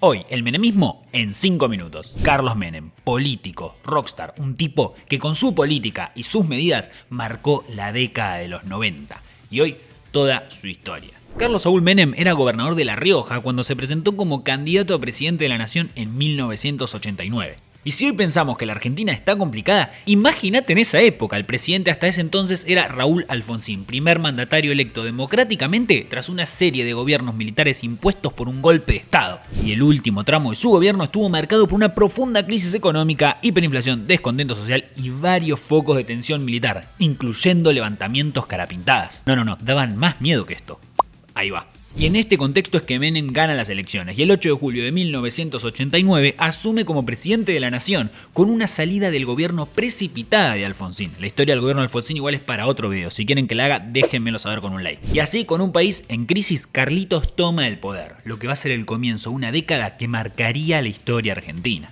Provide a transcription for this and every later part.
Hoy, el menemismo en 5 minutos. Carlos Menem, político, rockstar, un tipo que con su política y sus medidas marcó la década de los 90 y hoy toda su historia. Carlos Saúl Menem era gobernador de La Rioja cuando se presentó como candidato a presidente de la nación en 1989. Y si hoy pensamos que la Argentina está complicada, imagínate en esa época, el presidente hasta ese entonces era Raúl Alfonsín, primer mandatario electo democráticamente tras una serie de gobiernos militares impuestos por un golpe de Estado. Y el último tramo de su gobierno estuvo marcado por una profunda crisis económica, hiperinflación, descontento social y varios focos de tensión militar, incluyendo levantamientos carapintadas. No, daban más miedo que esto. Ahí va. Y en este contexto es que Menem gana las elecciones y el 8 de julio de 1989 asume como presidente de la nación con una salida del gobierno precipitada de Alfonsín. La historia del gobierno de Alfonsín igual es para otro video, si quieren que la haga déjenmelo saber con un like. Y así con un país en crisis, Carlitos toma el poder, lo que va a ser el comienzo de una década que marcaría la historia argentina.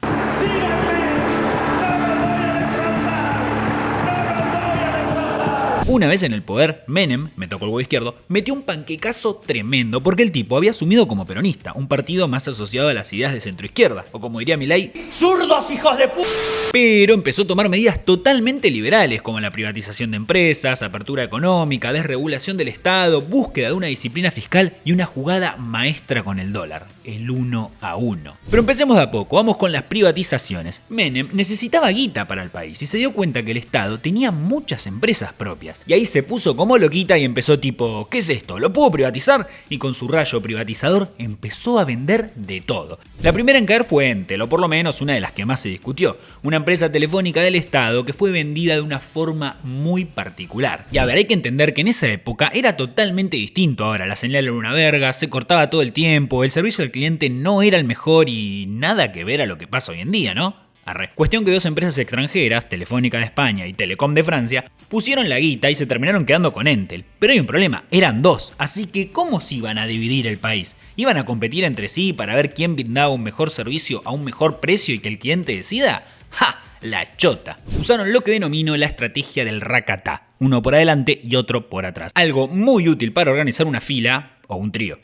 Una vez en el poder, Menem, me tocó el huevo izquierdo, metió un panquecazo tremendo porque el tipo había asumido como peronista, un partido más asociado a las ideas de centroizquierda, o como diría Milei, ¡zurdos hijos de puta! Pero empezó a tomar medidas totalmente liberales como la privatización de empresas, apertura económica, desregulación del Estado, búsqueda de una disciplina fiscal y una jugada maestra con el dólar, el 1 a 1. Pero empecemos de a poco, vamos con las privatizaciones. Menem necesitaba guita para el país y se dio cuenta que el Estado tenía muchas empresas propias. Y ahí se puso como loquita y empezó tipo, ¿qué es esto? ¿Lo puedo privatizar? Y con su rayo privatizador empezó a vender de todo. La primera en caer fue Entel, o por lo menos una de las que más se discutió. Una empresa telefónica del Estado que fue vendida de una forma muy particular. Y a ver, hay que entender que en esa época era totalmente distinto ahora. La señal era una verga, se cortaba todo el tiempo, el servicio al cliente no era el mejor y nada que ver a lo que pasa hoy en día, ¿no? Cuestión que dos empresas extranjeras, Telefónica de España y Telecom de Francia, pusieron la guita y se terminaron quedando con Entel. Pero hay un problema, eran dos, así que ¿cómo se iban a dividir el país? ¿Iban a competir entre sí para ver quién brindaba un mejor servicio a un mejor precio y que el cliente decida? ¡Ja! La chota. Usaron lo que denomino la estrategia del racatá, uno por adelante y otro por atrás. Algo muy útil para organizar una fila o un trío.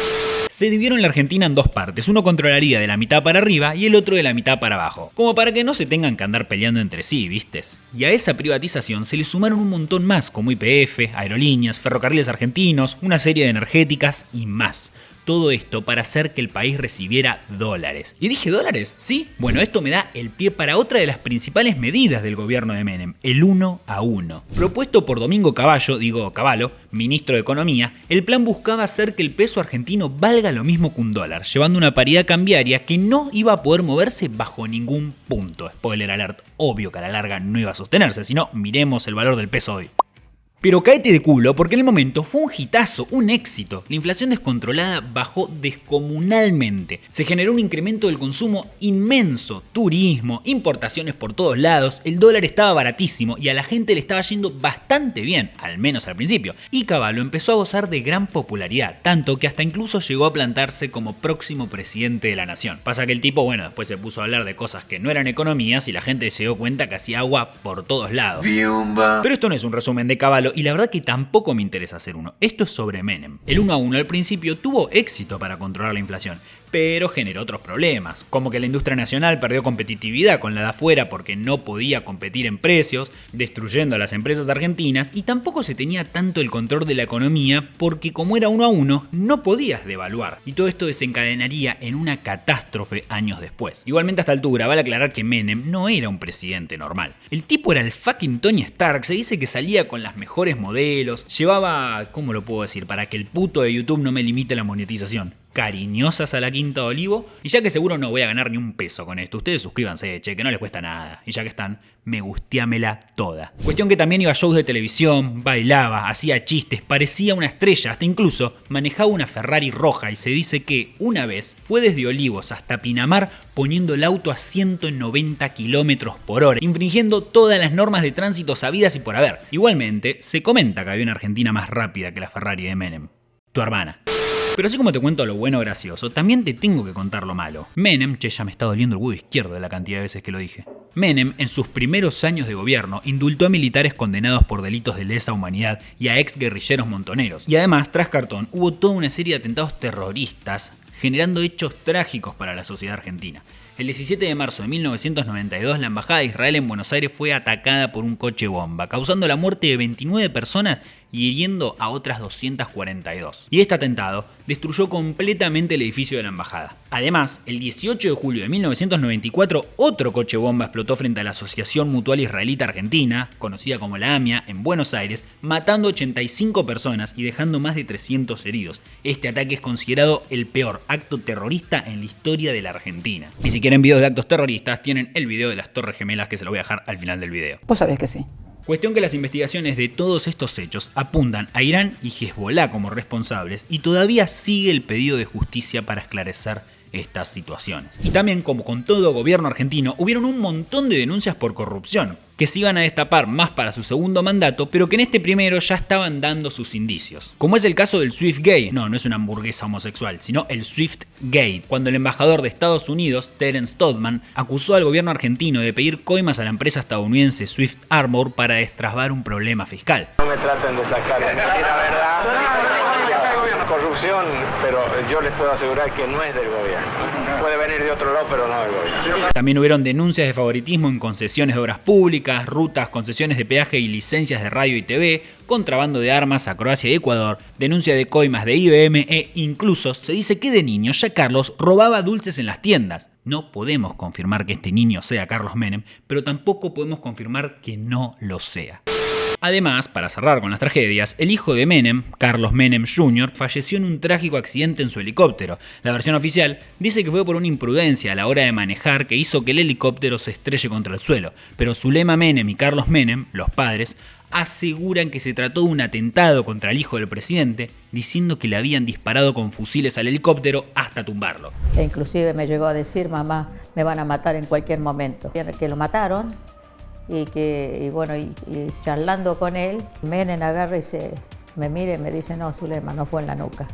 Se dividieron la Argentina en dos partes, uno controlaría de la mitad para arriba y el otro de la mitad para abajo, como para que no se tengan que andar peleando entre sí, ¿vistes? Y a esa privatización se le sumaron un montón más, como YPF, aerolíneas, ferrocarriles argentinos, una serie de energéticas y más. Todo esto para hacer que el país recibiera dólares. ¿Y dije dólares? ¿Sí? Bueno, esto me da el pie para otra de las principales medidas del gobierno de Menem, el 1 a 1. Propuesto por Domingo Cavallo, ministro de Economía, el plan buscaba hacer que el peso argentino valga lo mismo que un dólar, llevando una paridad cambiaria que no iba a poder moverse bajo ningún punto. Spoiler alert, obvio que a la larga no iba a sostenerse, sino miremos el valor del peso hoy. Pero caete de culo porque en el momento fue un hitazo, un éxito. La inflación descontrolada bajó descomunalmente. Se generó un incremento del consumo inmenso, turismo, importaciones por todos lados, el dólar estaba baratísimo y a la gente le estaba yendo bastante bien, al menos al principio. Y Cavallo empezó a gozar de gran popularidad, tanto que hasta incluso llegó a plantarse como próximo presidente de la nación. Pasa que el tipo, después se puso a hablar de cosas que no eran economías y la gente se dio cuenta que hacía agua por todos lados. Pero esto no es un resumen de Cavallo y la verdad que tampoco me interesa hacer uno. Esto es sobre Menem. El 1 a 1 al principio tuvo éxito para controlar la inflación, pero generó otros problemas, como que la industria nacional perdió competitividad con la de afuera porque no podía competir en precios, destruyendo a las empresas argentinas, y tampoco se tenía tanto el control de la economía porque como era 1 a 1, no podías devaluar, y todo esto desencadenaría en una catástrofe años después. Igualmente a esta altura vale aclarar que Menem no era un presidente normal. El tipo era el fucking Tony Stark, se dice que salía con las mejores modelos, llevaba, ¿cómo lo puedo decir? Para que el puto de YouTube no me limite la monetización. Cariñosas a la Quinta de Olivo. Y ya que seguro no voy a ganar ni un peso con esto, ustedes suscríbanse, che, que no les cuesta nada. Y ya que están, me gusteámela toda. Cuestión que también iba a shows de televisión, bailaba, hacía chistes, parecía una estrella, hasta incluso manejaba una Ferrari roja y se dice que una vez fue desde Olivos hasta Pinamar poniendo el auto a 190 km por hora, infringiendo todas las normas de tránsito sabidas y por haber. Igualmente, se comenta que había una Argentina más rápida que la Ferrari de Menem. Tu hermana. Pero así como te cuento lo bueno gracioso, también te tengo que contar lo malo. Menem, ya me está doliendo el huevo izquierdo de la cantidad de veces que lo dije. Menem, en sus primeros años de gobierno, indultó a militares condenados por delitos de lesa humanidad y a ex guerrilleros montoneros. Y además, tras cartón, hubo toda una serie de atentados terroristas generando hechos trágicos para la sociedad argentina. El 17 de marzo de 1992, la Embajada de Israel en Buenos Aires fue atacada por un coche bomba, causando la muerte de 29 personas y hiriendo a otras 242. Y este atentado destruyó completamente el edificio de la embajada. Además, el 18 de julio de 1994, otro coche bomba explotó frente a la Asociación Mutual Israelita Argentina, conocida como la AMIA, en Buenos Aires, matando 85 personas y dejando más de 300 heridos. Este ataque es considerado el peor acto terrorista en la historia de la Argentina. Y si quieren videos de actos terroristas, tienen el video de las Torres Gemelas, que se lo voy a dejar al final del video. Vos sabés que sí. Cuestión que las investigaciones de todos estos hechos apuntan a Irán y Hezbollah como responsables, y todavía sigue el pedido de justicia para esclarecer estas situaciones. Y también, como con todo gobierno argentino, hubieron un montón de denuncias por corrupción, que se iban a destapar más para su segundo mandato, pero que en este primero ya estaban dando sus indicios. Como es el caso del Swiftgate, no es una hamburguesa homosexual, sino el Swiftgate, cuando el embajador de Estados Unidos, Terence Todman, acusó al gobierno argentino de pedir coimas a la empresa estadounidense Swift Armor para destrabar un problema fiscal. No me traten de sacar la verdad. Corrupción, pero yo les puedo asegurar que no es del gobierno. Puede venir de otro lado, pero no del gobierno. También hubieron denuncias de favoritismo en concesiones de obras públicas, rutas, concesiones de peaje y licencias de radio y TV, contrabando de armas a Croacia y Ecuador, denuncia de coimas de IBM e incluso se dice que de niño ya Carlos robaba dulces en las tiendas. No podemos confirmar que este niño sea Carlos Menem, pero tampoco podemos confirmar que no lo sea. Además, para cerrar con las tragedias, el hijo de Menem, Carlos Menem Jr., falleció en un trágico accidente en su helicóptero. La versión oficial dice que fue por una imprudencia a la hora de manejar que hizo que el helicóptero se estrelle contra el suelo, pero Zulema Menem y Carlos Menem, los padres, aseguran que se trató de un atentado contra el hijo del presidente, diciendo que le habían disparado con fusiles al helicóptero hasta tumbarlo. E inclusive me llegó a decir, mamá, me van a matar en cualquier momento. Que lo mataron. Y charlando con él, Menem agarra y me mira y me dice, no, Zulema, no fue en la nuca,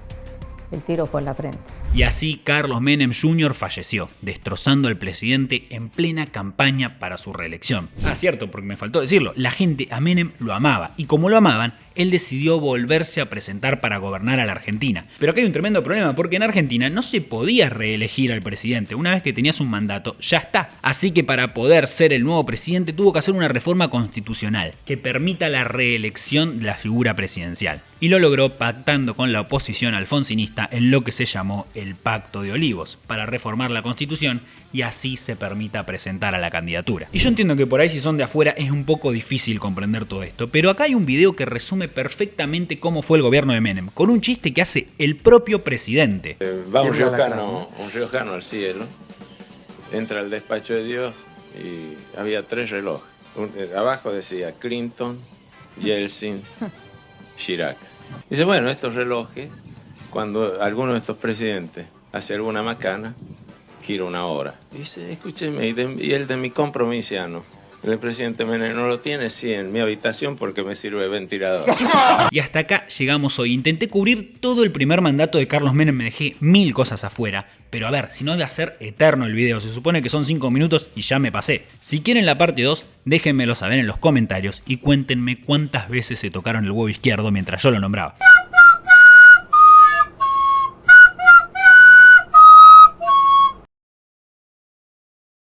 el tiro fue en la frente. Y así Carlos Menem Jr. falleció, destrozando al presidente en plena campaña para su reelección. Ah, cierto, porque me faltó decirlo, la gente a Menem lo amaba, y como lo amaban, él decidió volverse a presentar para gobernar a la Argentina. Pero acá hay un tremendo problema, porque en Argentina no se podía reelegir al presidente. Una vez que tenías un mandato, ya está. Así que para poder ser el nuevo presidente tuvo que hacer una reforma constitucional que permita la reelección de la figura presidencial. Y lo logró pactando con la oposición alfonsinista en lo que se llamó el Pacto de Olivos, para reformar la Constitución y así se permita presentar a la candidatura. Y yo entiendo que por ahí, si son de afuera, es un poco difícil comprender todo esto, pero acá hay un video que resume perfectamente cómo fue el gobierno de Menem, con un chiste que hace el propio presidente. Va un riojano al cielo, entra al despacho de Dios y había 3 relojes. Abajo decía Clinton, Yeltsin, Chirac. Dice, bueno, estos relojes, cuando alguno de estos presidentes hace alguna macana, gira 1 hora. Dice, escúcheme, y el de mi compromiso, el presidente Menem no lo tiene, sí, en mi habitación porque me sirve de ventilador. Y hasta acá llegamos hoy. Intenté cubrir todo el primer mandato de Carlos Menem, me dejé 1000 cosas afuera. Pero a ver, si no, va a ser eterno el video, se supone que son 5 minutos y ya me pasé. Si quieren la parte 2, déjenmelo saber en los comentarios y cuéntenme cuántas veces se tocaron el huevo izquierdo mientras yo lo nombraba.